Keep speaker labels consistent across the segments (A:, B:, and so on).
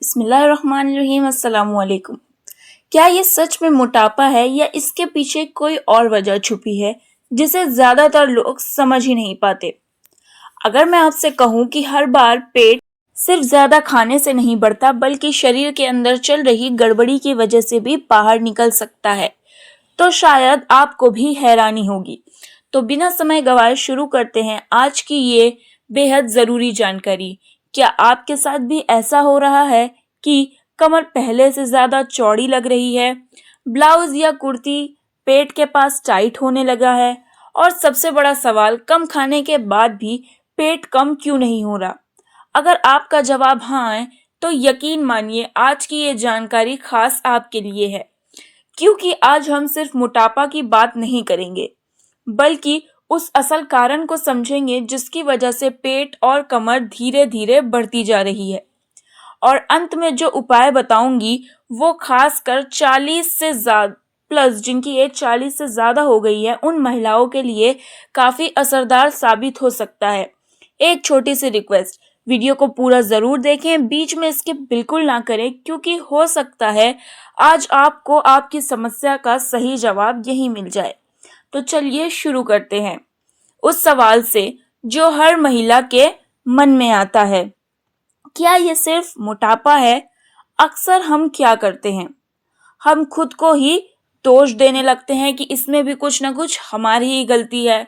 A: बिस्मिल्लाहिर्रहमानिर्रहीम। अस्सलामुअलैकुम। क्या ये सच में मोटापा है या इसके पीछे कोई और वजह छुपी है जिसे ज्यादातर लोग समझ ही नहीं पाते? अगर मैं आपसे कहूँ कि हर बार पेट सिर्फ ज्यादा खाने से नहीं बढ़ता बल्कि शरीर के अंदर चल रही गड़बड़ी की वजह से भी बाहर निकल सकता है, तो शायद आपको भी हैरानी होगी। तो बिना समय गवाए शुरू करते हैं आज की ये बेहद ज़रूरी जानकारी। क्या आपके साथ भी ऐसा हो रहा है कि कमर पहले से ज़्यादा चौड़ी लग रही है, ब्लाउज या कुर्ती पेट के पास टाइट होने लगा है, और सबसे बड़ा सवाल, कम खाने के बाद भी पेट कम क्यों नहीं हो रहा? अगर आपका जवाब हाँ है, तो यकीन मानिए आज की ये जानकारी खास आपके लिए है। क्योंकि आज हम सिर्फ मोटापा की बात नहीं करेंगे, बल्कि उस असल कारण को समझेंगे जिसकी वजह से पेट और कमर धीरे धीरे बढ़ती जा रही है। और अंत में जो उपाय बताऊंगी वो खासकर 40 से ज्यादा प्लस, जिनकी एज 40 से ज्यादा हो गई है, उन महिलाओं के लिए काफी असरदार साबित हो सकता है। एक छोटी सी रिक्वेस्ट, वीडियो को पूरा जरूर देखें, बीच में स्किप बिल्कुल ना करें, क्योंकि हो सकता है आज आपको आपकी समस्या का सही जवाब यही मिल जाए। तो चलिए शुरू करते हैं उस सवाल से जो हर महिला के मन में आता है, क्या ये सिर्फ मोटापा है? अक्सर हम क्या करते हैं, हम खुद को ही दोष देने लगते हैं कि इसमें भी कुछ ना कुछ हमारी ही गलती है।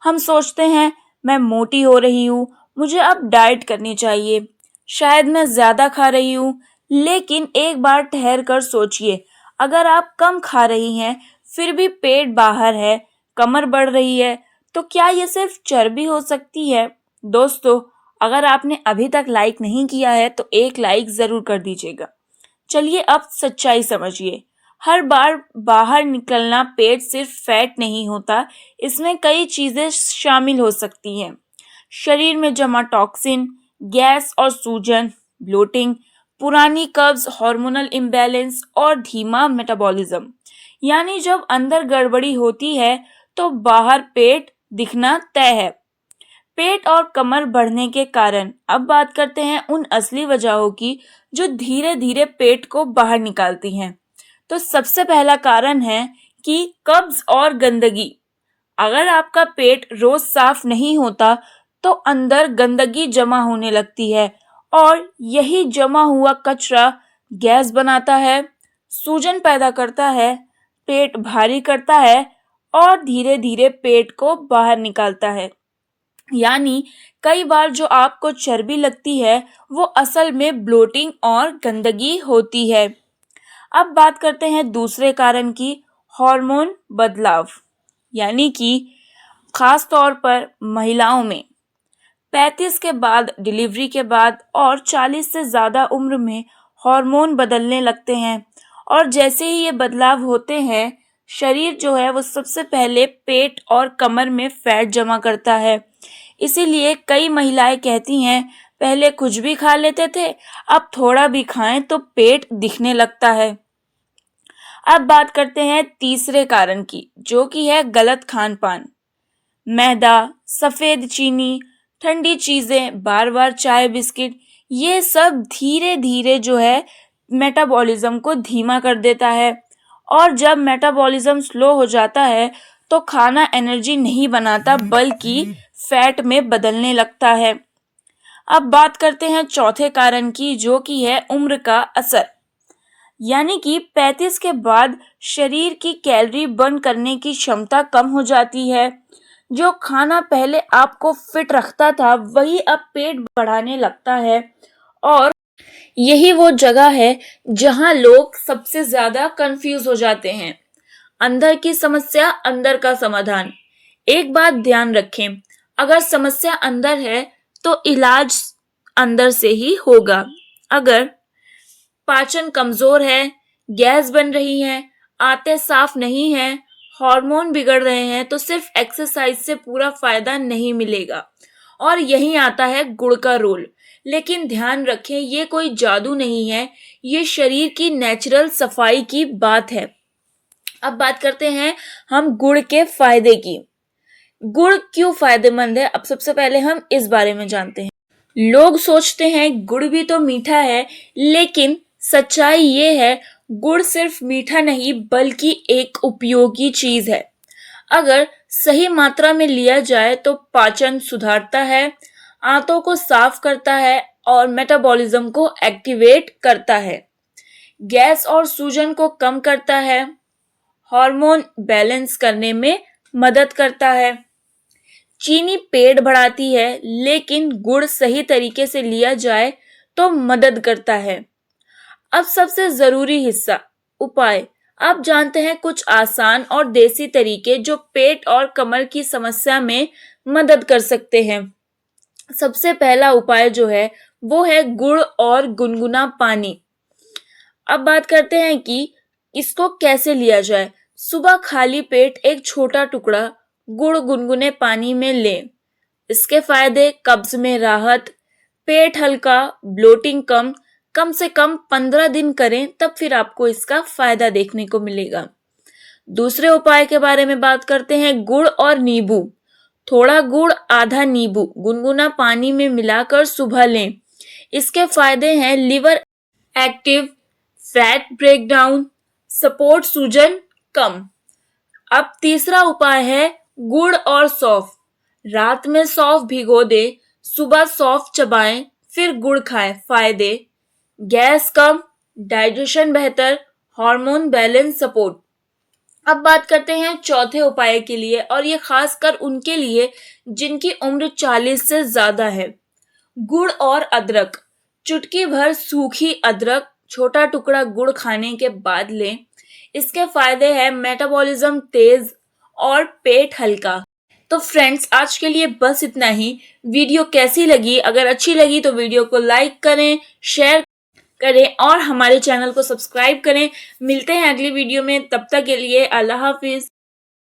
A: हम सोचते हैं मैं मोटी हो रही हूँ, मुझे अब डाइट करनी चाहिए, शायद मैं ज्यादा खा रही हूँ। लेकिन एक बार ठहर कर सोचिए, अगर आप कम खा रही हैं फिर भी पेट बाहर है, कमर बढ़ रही है, तो क्या ये सिर्फ चर्बी हो सकती है? दोस्तों, अगर आपने अभी तक लाइक नहीं किया है तो एक लाइक जरूर कर दीजिएगा। चलिए अब सच्चाई समझिए। हर बार बाहर निकलना पेट सिर्फ फैट नहीं होता, इसमें कई चीजें शामिल हो सकती हैं। शरीर में जमा टॉक्सिन, गैस और सूजन, ब्लोटिंग, पुरानी कब्ज, हार्मोनल इम्बैलेंस और धीमा मेटाबॉलिज्म। यानी जब अंदर गड़बड़ी होती है तो बाहर पेट दिखना तय है। पेट और कमर बढ़ने के कारण अब बात करते हैं उन असली वजहों की जो धीरे धीरे पेट को बाहर निकालती हैं। तो सबसे पहला कारण है कि कब्ज और गंदगी। अगर आपका पेट रोज साफ नहीं होता तो अंदर गंदगी जमा होने लगती है, और यही जमा हुआ कचरा गैस बनाता है, सूजन पैदा करता है, पेट भारी करता है और धीरे धीरे पेट को बाहर निकालता है। यानी कई बार जो आपको चर्बी लगती है वो असल में ब्लोटिंग और गंदगी होती है। अब बात करते हैं दूसरे कारण की, हार्मोन बदलाव। यानी कि खास तौर पर महिलाओं में 35 के बाद, डिलीवरी के बाद और 40 से ज़्यादा उम्र में हार्मोन बदलने लगते हैं। और जैसे ही ये बदलाव होते हैं, शरीर जो है वो सबसे पहले पेट और कमर में फैट जमा करता है। इसीलिए कई महिलाएं कहती हैं पहले कुछ भी खा लेते थे, अब थोड़ा भी खाएं तो पेट दिखने लगता है। अब बात करते हैं तीसरे कारण की, जो कि है गलत खान पान। मैदा, सफेद चीनी, ठंडी चीजें, बार बार चाय बिस्किट, ये सब धीरे धीरे जो है मेटाबॉलिज्म को धीमा कर देता है। और जब मेटाबॉलिज्म स्लो हो जाता है तो खाना एनर्जी नहीं बनाता बल्कि फैट में बदलने लगता है। अब बात करते हैं चौथे कारण की, जो कि है उम्र का असर। यानी कि 35 के बाद शरीर की कैलोरी बर्न करने की क्षमता कम हो जाती है। जो खाना पहले आपको फिट रखता था वही अब पेट बढ़ाने लगता है। और यही वो जगह है जहां लोग सबसे ज्यादा कंफ्यूज हो जाते हैं। अंदर की समस्या, अंदर का समाधान। एक बात ध्यान रखें, अगर समस्या अंदर है तो इलाज अंदर से ही होगा। अगर पाचन कमजोर है, गैस बन रही है, आंतें साफ नहीं है, हार्मोन बिगड़ रहे हैं, तो सिर्फ एक्सरसाइज से पूरा फायदा नहीं मिलेगा। और यही आता है गुड़ का रोल। लेकिन ध्यान रखें, ये कोई जादू नहीं है, ये शरीर की नेचुरल सफाई की बात है। अब बात करते हैं हम गुड़ के फायदे की। गुड़ क्यों फायदेमंद है, अब सबसे पहले हम इस बारे में जानते हैं। लोग सोचते हैं गुड़ भी तो मीठा है, लेकिन सच्चाई ये है गुड़ सिर्फ मीठा नहीं बल्कि एक उपयोगी चीज है। अगर सही मात्रा में लिया जाए तो पाचन सुधारता है, आंतों को साफ करता है और मेटाबॉलिज्म को एक्टिवेट करता है। गैस और सूजन को कम करता है, हार्मोन बैलेंस करने में मदद करता है। चीनी पेट बढ़ाती है, लेकिन गुड़ सही तरीके से लिया जाए तो मदद करता है। अब सबसे जरूरी हिस्सा, उपाय। आप जानते हैं कुछ आसान और देसी तरीके जो पेट और कमर की समस्या में मदद कर सकते हैं। सबसे पहला उपाय जो है वो है गुड़ और गुनगुना पानी। अब बात करते हैं कि इसको कैसे लिया जाए। सुबह खाली पेट एक छोटा टुकड़ा गुड़ गुनगुने पानी में लें। इसके फायदे, कब्ज में राहत, पेट हल्का, ब्लोटिंग कम से कम 15 दिन करें, तब फिर आपको इसका फायदा देखने को मिलेगा। दूसरे उपाय के बारे में बात करते हैं, गुड़ और नींबू। थोड़ा गुड़ आधा नींबू गुनगुना पानी में मिलाकर सुबह लें। इसके फायदे हैं liver active, fat breakdown, support सूजन कम। अब तीसरा उपाय है गुड़ और सौंफ। रात में सौंफ भिगो दे, सुबह सौंफ चबाएं, फिर गुड़ खाएं। फायदे, गैस कम, डाइजेशन बेहतर, हार्मोन बैलेंस सपोर्ट। अब बात करते हैं चौथे उपाय के लिए, और ये खासकर उनके लिए जिनकी उम्र 40 से ज्यादा है। गुड़ और अदरक। चुटकी भर सूखी अदरक छोटा टुकड़ा गुड़ खाने के बाद लें। इसके फायदे हैं मेटाबॉलिज्म तेज और पेट हल्का। तो फ्रेंड्स, आज के लिए बस इतना ही। वीडियो कैसी लगी? अगर अच्छी लगी तो वीडियो को लाइक करें, शेयर करें और हमारे चैनल को सब्सक्राइब करें। मिलते हैं अगली वीडियो में, तब तक के लिए अल्लाह हाफिज।